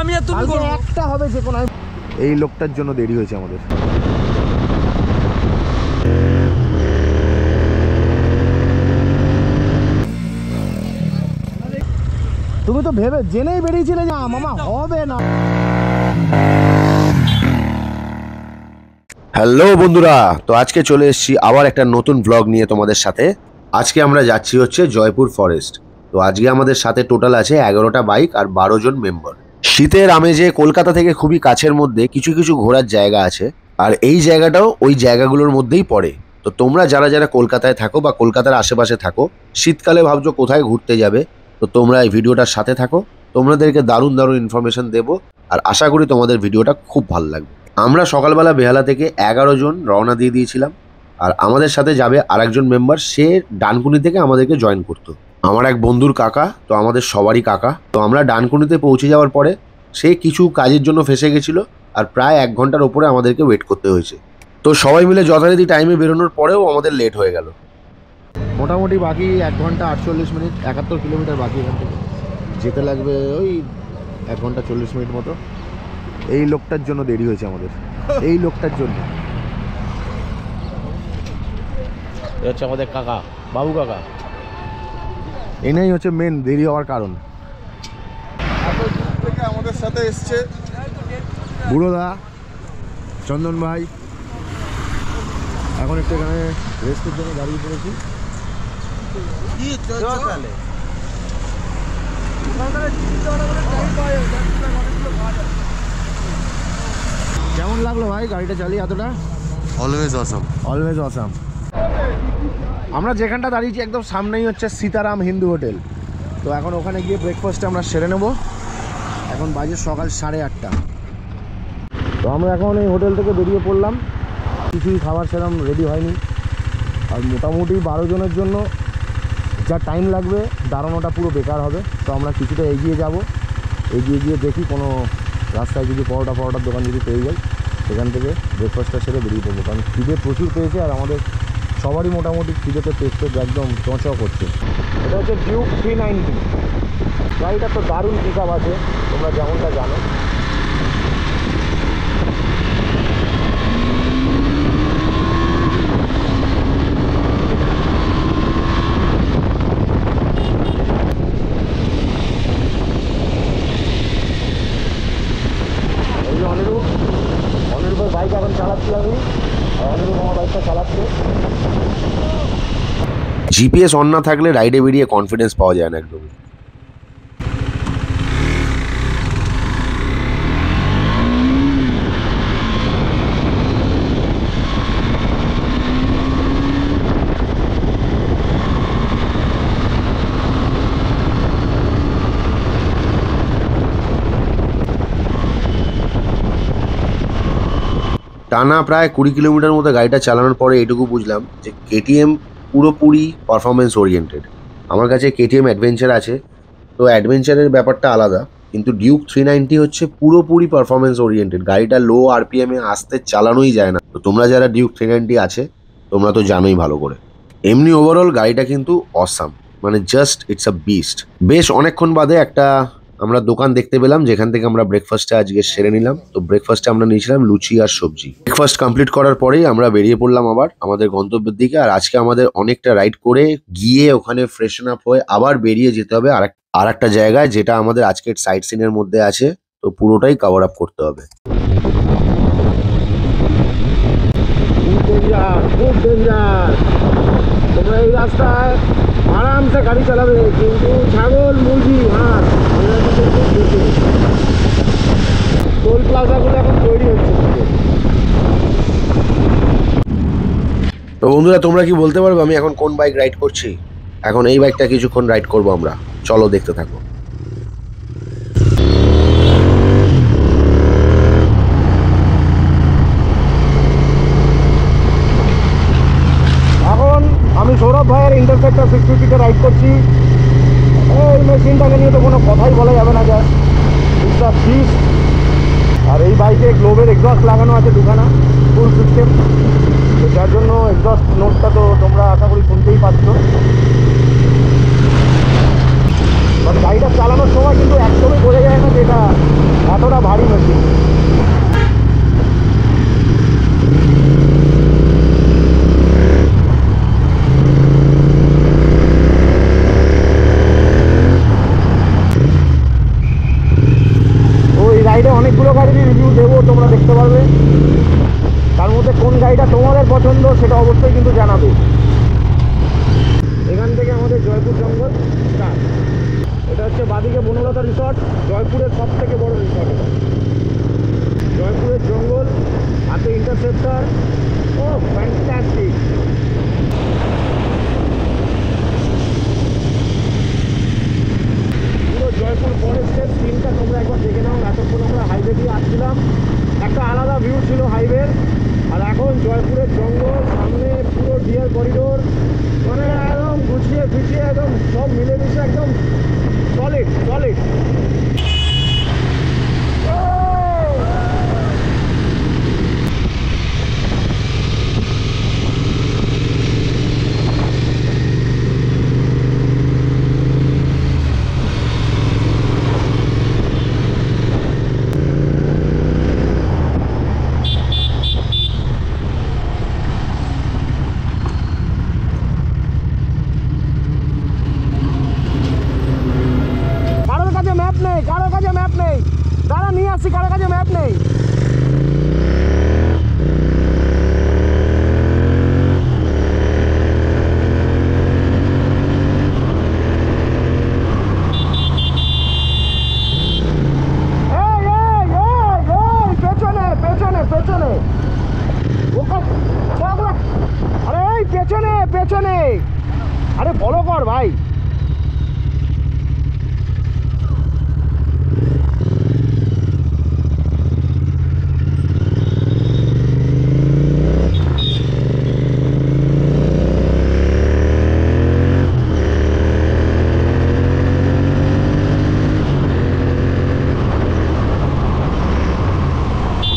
আমি আর তুমি করব একটা হবে যে কোনো এই লোকটার জন্য দেরি হয়েছে আমাদের তুমি তো ভেবে জেনেই বেরিয়েছিলে যে মামা হবে না হ্যালো বন্ধুরা তো আজকে চলে এসেছি আবার একটা নতুন ব্লগ নিয়ে তোমাদের সাথে আজকে আমরা যাচ্ছি হচ্ছে জয়পুর ফরেস্ট তো আজকে আমাদের সাথে টোটাল আছে 11টা বাইক আর 12 জন মেম্বার শীতের আমেজে কলকাতা থেকে খুবই কাছের মধ্যে কিছু কিছু ঘোরার জায়গা আছে আর এই জায়গাটাও ওই জায়গাগুলোর মধ্যেই পড়ে তো তোমরা যারা যারা কলকাতায় থাকো বা কলকাতার আশেপাশে থাকো শীতকালে ভাবছো কোথায় ঘুরতে যাবে তো তোমরা এই ভিডিওটার সাথে থাকো তোমাদেরকে দারুণ দারুণ ইনফরমেশন দেবো আর আশা করি তোমাদের ভিডিওটা খুব ভালো লাগবে আমরা সকালবেলা বেহালা থেকে 11 জন রওনা দিয়ে দিয়েছিলাম আর আমাদের সাথে যাবে আরেকজন মেম্বার সে ডানকুনি থেকে আমাদেরকে জয়েন করতো আমার এক বন্ধুর কাকা তো আমাদের সবারই কাকা তো আমরা ডানকুনিতে পৌঁছে যাওয়ার পরে সে কিছু কাজের জন্য ফেসে গেছিলো আর প্রায় 1 ঘন্টার ওপরে আমাদেরকে ওয়েট করতে হয়েছে তো সবাই মিলে যথারীতি টাইমে বেরোনোর পরেও আমাদের লেট হয়ে গেল মোটামুটি বাকি 1 ঘন্টা 48 মিনিট 71 কিলোমিটার বাকি এখান থেকে যেতে লাগবে ওই 1 ঘন্টা 40 মিনিট মতো এই লোকটার জন্য দেরি হয়েছে আমাদের এই লোকটার জন্য হচ্ছে আমাদের কাকা বাবু কাকা এনাই হচ্ছে মেন দেরি হওয়ার কারণ আমাদের সাথে এসছে বুড়োদা চন্দন ভাই এখন একটু এখানে রেস্টের জন্য দাঁড়িয়ে পড়েছি কেমন লাগলো ভাই গাড়িটা চালিয়ে এতটা অলওয়েজ অসাম অলওয়েজ অসাম আমরা যেখানটা দাঁড়িয়েছি একদম সামনেই হচ্ছে সীতারাম হিন্দু হোটেল তো এখন ওখানে গিয়ে ব্রেকফাস্টে আমরা সেরে নেব এখন বাজে সকাল 8:30 তো আমরা এখন এই হোটেল থেকে বেরিয়ে পড়লাম কিছুই খাবার সেরকম রেডি হয়নি আর মোটামুটি 12 জনের জন্য যা টাইম লাগবে দাঁড়ানোটা পুরো বেকার হবে তো আমরা কিছুটা এগিয়ে যাব এগিয়ে গিয়ে দেখি কোনো রাস্তায় যদি পরোটার দোকান যদি পেয়ে যাই সেখান থেকে ব্রেকফাস্টটা সেরে বেরিয়ে পড়বো কারণ খিদে প্রচুর পেয়েছে আর আমাদের সবারই মোটামুটি খিদেতে পেট একদম চঁচা করছে এটা হচ্ছে ডিউক 390 গাড়িটা তো দারুণ পিক আপ আছে তোমরা যেমনটা জানো এই যে অনিরূপের বাইক এখন চালাচ্ছি আমি আর অনিরূপ আমার বাইকটা চালাচ্ছে জিপিএস অন না থাকলে রাইডে বেরিয়ে কনফিডেন্স পাওয়া যায় না একদমই টানা প্রায় 20 কিলোমিটার মতো গাড়িটা চালানোর পরে এটুকু বুঝলাম যে কেটিএম পুরোপুরি পারফরমেন্স ওরিয়েন্টেড আমার কাছে কেটিএম অ্যাডভেঞ্চার আছে তো অ্যাডভেঞ্চারের ব্যাপারটা আলাদা কিন্তু ডিউক 390 হচ্ছে পুরোপুরি পারফরমেন্স ওরিয়েন্টেড গাড়িটা লো আরপিএমে আসতে চালানোই যায় না তো তোমরা যারা ডিউক 390 আছে তোমরা তো জানোই ভালো করে এমনি ওভারঅল গাড়িটা কিন্তু অসাম মানে জাস্ট ইটস আ বিস্ট বেশ অনেকক্ষণ বাদে একটা আমরা দোকান দেখতে পেলাম যেখান থেকে আমরা ব্রেকফাস্টে আজকে সেরে নিলাম তো ব্রেকফাস্টে আমরা নিয়েছিলাম লুচি আর সবজি ব্রেকফাস্ট কমপ্লিট করার পরেই আমরা বেরিয়ে পড়লাম আবার আমাদের গন্তব্যের দিকে আর আজকে আমাদের অনেকটা রাইড করে গিয়ে ওখানে ফ্রেশন আপ হয়ে আবার বেরিয়ে যেতে হবে আর একটা জায়গায় যেটা আমাদের আজকের সাইট সিনের মধ্যে আছে তো পুরোটাই কভার আপ করতে হবে তোমরা এই রাস্তায় আরামসে গাড়ি চালাবে কিন্তু ছাগল মুরগি হাঁস টোল প্লাজাগুলো এখন তৈরি হচ্ছে তো বন্ধুরা তোমরা কি বলতে পারবে আমি এখন কোন বাইক রাইড করছি এখন এই বাইকটা কিছুক্ষণ রাইড করবো আমরা চলো দেখতে থাকো এখন আমি সৌরভ ভাইয়ের ইন্টারসেক্টর 650-তে রাইড করছি এই মেশিনটাকে নিয়ে তো কোনো কথাই বলা যাবে না যা ইটস আ বিস্ট আর এই বাইকে গ্লোবের এক্সস্ট লাগানো আছে দুখানা ফুল সিস্টেম তো যার জন্য এক্সস্ট নোটটা তো তোমরা আশা করি শুনতেই পাচ্ছ বাট গাড়িটা চালানোর সময় কিন্তু একদমই বোঝা যায় না যে এটা এতটা ভারী মেশিন। ওই রাইডে অনেকগুলো গাড়ির রিভিউ দেবো, তোমরা দেখতে পারবে। তার মধ্যে কোন গাড়িটা তোমাদের পছন্দ সেটা অবশ্যই কিন্তু জানাবে। এখান থেকে আমাদের জয়পুর জঙ্গল স্টার্ট। এটা হচ্ছে বাদিকে বনলতা রিসর্ট, জয়পুরের সব থেকে বড় রিসর্ট। জয়পুরের জঙ্গল, হাতে ইন্টারসেপ্টার। ও ফ্যান্টাস্টিক। পুরো জয়পুর ফরেস্টের সিনটা তোমরা একবার দেখে নাও। এতক্ষণ আমরা হাইওয়ে দিয়ে আসছিলাম, একটা আলাদা ভিউ ছিল হাইওয়ের, আর এখন জয়পুরের জঙ্গল, সামনে পুরো ডিয়ার করিডোর, মানে একদম গুছিয়ে ফিছিয়ে একদম সব মিলেমিশে একদম সলিড সলিড। কারোর কাছে ম্যাপ নেই, দাঁড়া নিয়ে আসছি, কারোর কাছে ম্যাপ নেই। পেছনে পেছনে পেছনে, আরে এই পেছনে পেছনে, আরে ফলো কর ভাই।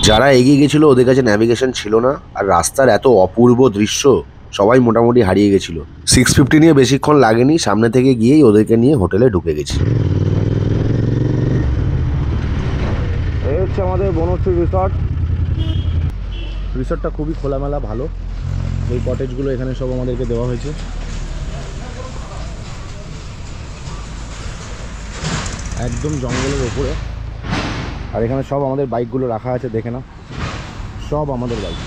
যারা এগিয়ে গেছিল ওদের কাছে ন্যাভিগেশন ছিল না, আর রাস্তার এত অপূর্ব দৃশ্য সবাই মোটামুটি হারিয়ে গেছিল। 650 নিয়ে বেশিক্ষণ লাগেনি, সামনে থেকে গিয়েই ওদেরকে নিয়ে হোটেলে ঢুকে গেছি। এই হচ্ছে আমাদের বনশ্রী রিসর্ট। রিসর্টটা খুবই খোলামেলা, ভালো। এই কটেজগুলো এখানে সব আমাদেরকে দেওয়া হয়েছে। একদম জঙ্গলের ওপরে, আর এখানে সব আমাদের বাইকগুলো রাখা আছে, দেখে নাও, সব আমাদের বাইক।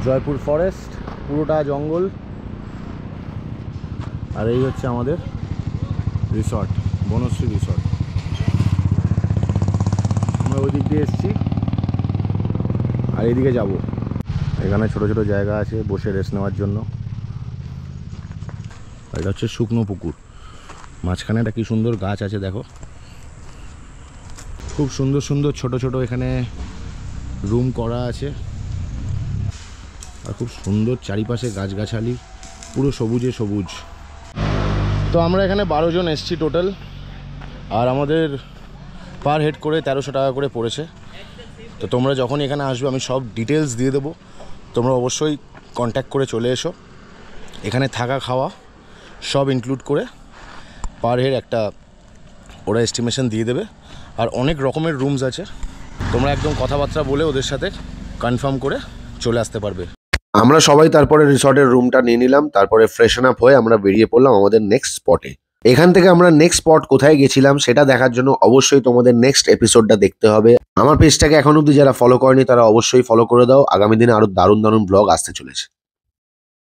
জয়পুর ফরেস্ট, পুরোটা জঙ্গল, আর এই হচ্ছে আমাদের রিসর্ট, বনশ্রী রিসর্ট। আমরা ওই দিক দিয়ে এসেছি আর এইদিকে যাব। এখানে ছোট ছোট জায়গা আছে বসে রেস্ট নেওয়ার জন্য। এটা হচ্ছে শুকনো পুকুর, মাঝখানে একটা কি সুন্দর গাছ আছে দেখো। খুব সুন্দর সুন্দর ছোট ছোট এখানে রুম করা আছে, আর খুব সুন্দর চারিপাশে গাছগাছালি, পুরো সবুজে সবুজ। তো আমরা এখানে 12 জন এসছি টোটাল, আর আমাদের পার হেড করে 1300 টাকা করে পড়েছে। তো তোমরা যখন এখানে আসবে আমি সব ডিটেলস দিয়ে দেবো, তোমরা অবশ্যই কন্ট্যাক্ট করে চলে এসো। এখানে থাকা খাওয়া সব ইনক্লুড করে পার হেড একটা ওরা এস্টিমেশন দিয়ে দেবে, আর অনেক রকমের রুমস আছে। তোমরা একদম কথাবার্তা বলে ওদের সাথে কনফার্ম করে চলে আসতে পারবে। আমরা সবাই তারপরে রিসর্টের রুমটা নিয়ে নিলাম, তারপরে ফ্রেশন আপ হয়ে আমরা বেরিয়ে পড়লাম আমাদের নেক্সট স্পটে। এখান থেকে আমরা নেক্সট স্পট কোথায় গেছিলাম সেটা দেখার জন্য অবশ্যই তোমাদের নেক্সট এপিসোডটা দেখতে হবে। আমার পেজটাকে এখন অবধি যারা ফলো করেনি তারা অবশ্যই ফলো করে দাও, আগামী দিনে আরো দারুণ দারুণ ব্লগ আসতে চলেছে।